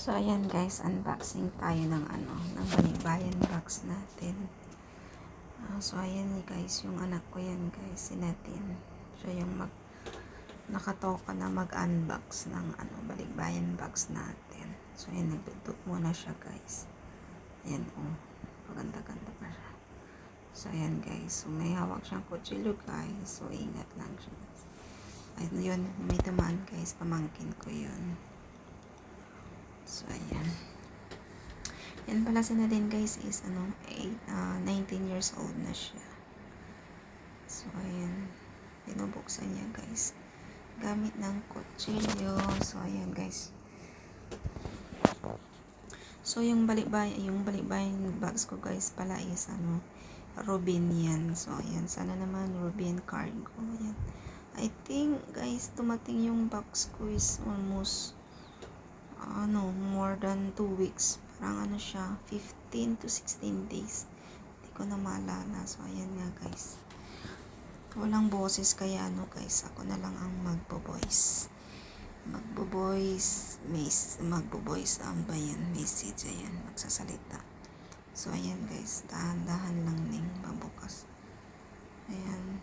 So, ayan guys, unboxing tayo ng ng balikbayan box natin. So, ayan guys, yung anak ko yan guys, si Natin. Siya yung nakatoka na mag-unbox ng balikbayan box natin. So, ayan, nagdudot muna siya guys. Ayan, maganda-ganda pa siya. So, ayan guys, so may hawak siyang kutsilyo guys. So, ingat lang siya. Ayun, yun, may tamaan guys, pamangkin ko yun. So, ayan. Yan pala si Nadine guys is 19 years old na siya. So, ayan. Binubuksan niya guys. Gamit ng kutsilyo. So, ayan guys. So, yung balikbayan box ko guys pala is Rubin yan. So, ayan. Sana naman Rubin cargo. Ayan. I think guys, tumating yung box ko is almost more than 2 weeks. Parang siya, 15 to 16 days. Hindi ko na maalala. So, ayan nga guys. Walang boses kaya guys, ako na lang ang magbo-voice. Magbo-voice ang bayan message. Ayan, magsasalita. So, ayan guys, dahan-dahan lang ning mabukas. Ayan.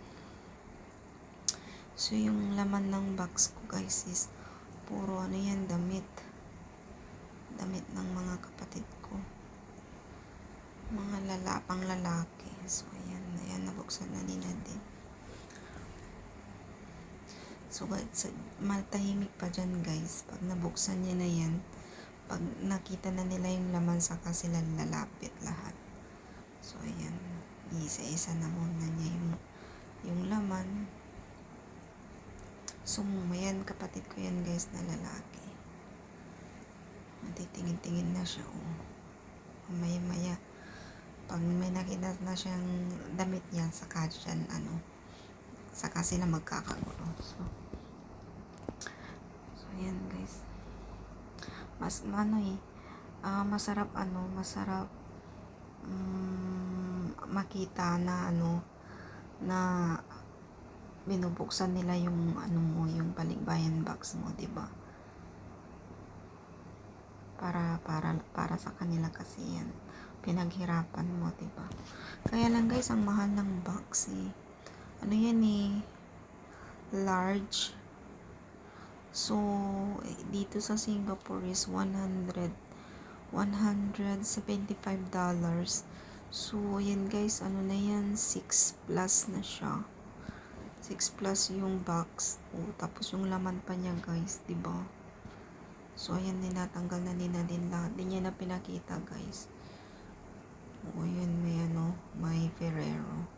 So, yung laman ng box ko guys is puro yan, damit ng mga kapatid ko, mga pang lalaki. So, ayan, nabuksan na din natin. So, matahimik pa dyan guys, pag nabuksan niya na yan, pag nakita na nila yung laman, saka sila lalapit lahat. So, ayan, isa-isa na muna niya yung laman. So, ayan, kapatid ko yan guys na lalaki. Matitingin-tingin na siya, maya-maya pag may nakita na siyang damit niya, saka dyan saka sila magkakagulo. So ayan guys, masarap makita na na binubuksan nila yung yung balikbayan box mo, 'di ba? Para sa kanila kasi yan, pinaghirapan mo, diba? Kaya lang guys, ang mahal ng box yan large. So, dito sa Singapore is $175. So, yan guys, na yan, 6 plus na siya. 6 plus yung box. Tapos yung laman pa niya guys, diba? So, ayan, ninatanggal na din lahat. Di niya na pinakita, guys. Yun, may Ferrero.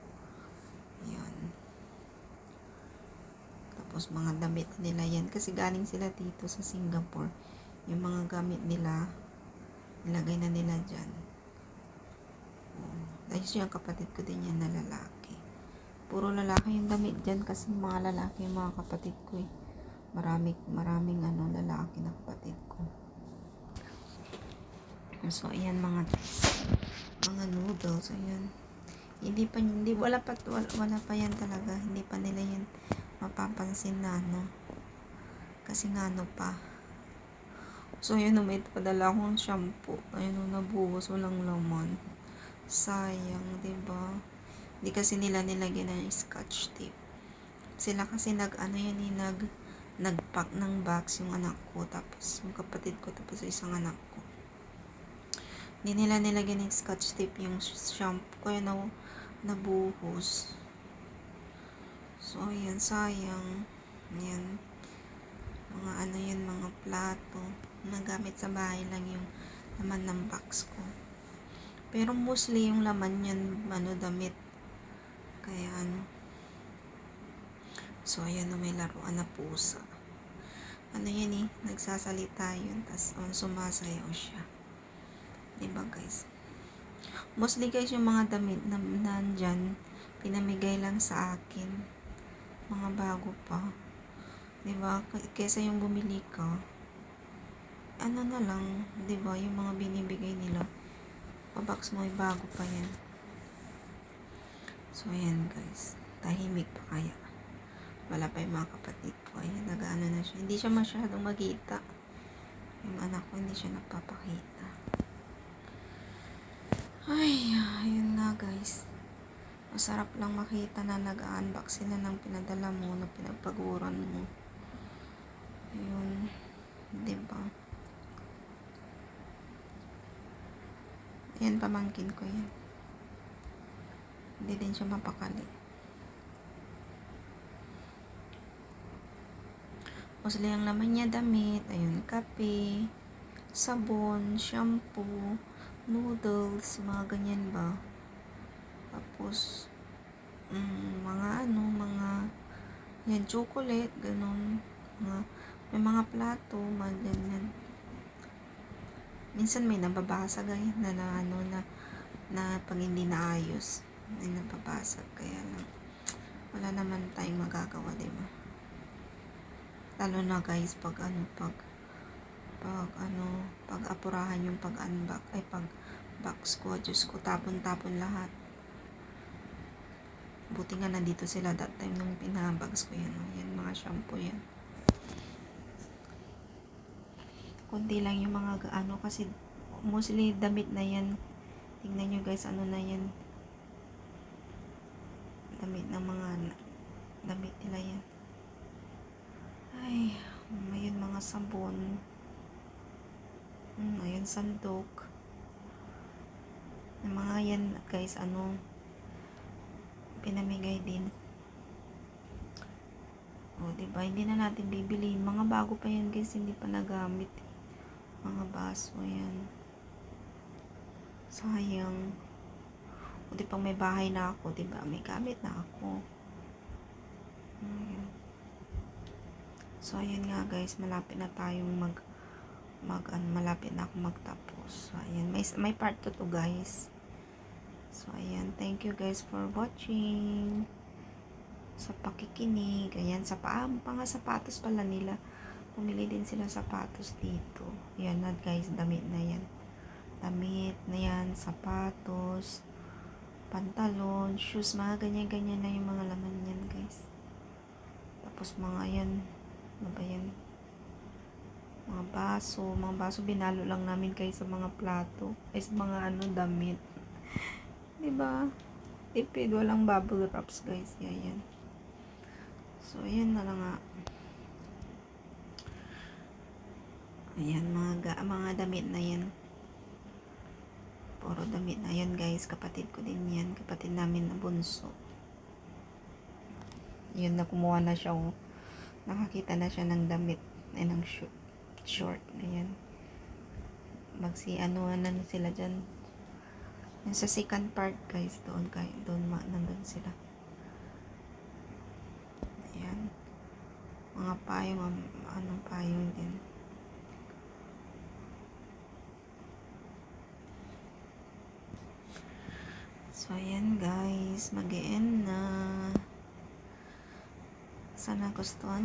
Yan. Tapos, mga damit nila yan. Kasi galing sila dito sa Singapore. Yung mga gamit nila, nilagay na nila dyan. Dahil yung kapatid ko din yan na lalaki. Puro lalaki yung damit dyan kasi mga lalaki yung mga kapatid ko maraming lalaki na kapatid ko. So, ayan mga noodles. Ayan. Wala pa yan talaga. Hindi pa nila yan mapapansin na kasi pa. So, ayan, may padala akong shampoo. Ayan, nabuhos, walang laman. Sayang, diba? Hindi kasi nila nilagyan ng scotch tape. Sila kasi nagpack ng box yung anak ko, tapos yung kapatid ko, tapos isang anak ko. Hindi nila nilagyan ng scotch tape yung shampoo, kaya nabuhos. So, ayan, sayang. Ayan. Mga mga plato. Nagamit sa bahay lang yung laman ng box ko. Pero mostly yung laman yan, damit. Kaya So, ayan, may laruan na pusa. Yan nagsasalita yun, tas sumasayaw siya. Diba guys? Mostly guys, yung mga damit na nandyan, pinamigay lang sa akin. Mga bago pa. Diba? Kesa yung bumili ka, na lang, diba? Yung mga binibigay nila, pabox mo, bago pa yan. So, ayan guys. Tahimik pa kaya. Wala pa yung mga kapatid ko. Ayan, nag-ano na siya. Hindi siya masyadong magita. Yung anak ko, hindi siya nagpapakita. Ay, yun nga guys. Masarap lang makita na nag-unbox sila ng pinadala mo, na pinagpaguran mo. Ayun, diba? Ayan, pamangkin ko yan. Hindi din siya mapakali. Mostly ang laman niya damit, ayun, kape, sabon, shampoo, noodles, mga ganyan ba. Tapos, mga yan, chocolate, ganun. May mga plato, mga ganyan. Minsan may nababasag ay, na pag hindi naayos, may nababasag. Kaya lang, wala naman tayong magagawa, diba? Lalo na guys, pag apurahan yung pag-unbox, pag box ko, Diyos ko, tapon-tapon lahat. Buti nga nandito sila that time nung pinabags ko yan. Yan, mga shampoo yan. Kunti lang yung mga kasi mostly damit na yan. Tingnan nyo guys, ano na yan. Damit nila yan. Ay, ayun, mga sabon. Ayun, sandok. Yung mga yan guys, pinamigay din. Diba? Hindi na natin bibiliin. Mga bago pa yan guys, hindi pa nagamit. Mga baso yan. Sayang. Pang may bahay na ako, diba? May gamit na ako. Ayan. So, ayan nga guys, malapit na tayong malapit na ako magtapos. So, ayan. May part 2 to guys. So, ayan. Thank you guys for watching. Sa pakikinig. Ayan. Mga sapatos pala nila. Pumili din sila sapatos dito. Ayan na guys. Damit na yan. Damit na yan. Sapatos. Pantalon. Shoes. Mga ganyan-ganyan na yung mga laman yan guys. Tapos mga yan. Ano ba yan? Mga baso binalo lang namin kayo sa mga plato. Sa mga damit. Diba? Tipid, walang bubble wraps guys. Yan. So, ayan na lang nga. Ayan, mga damit na yan. Puro damit na yan guys. Kapatid ko din yan. Kapatid namin na bunso. Yun na, kumuha na siya. Nakakita na siya ng damit. Ng short. Ayan. Na sila dyan. Yan sa second part guys, doon nandun sila. Ayan. Mga payong, payong din. So ayan guys, mag-e-end na. Sana gustuhan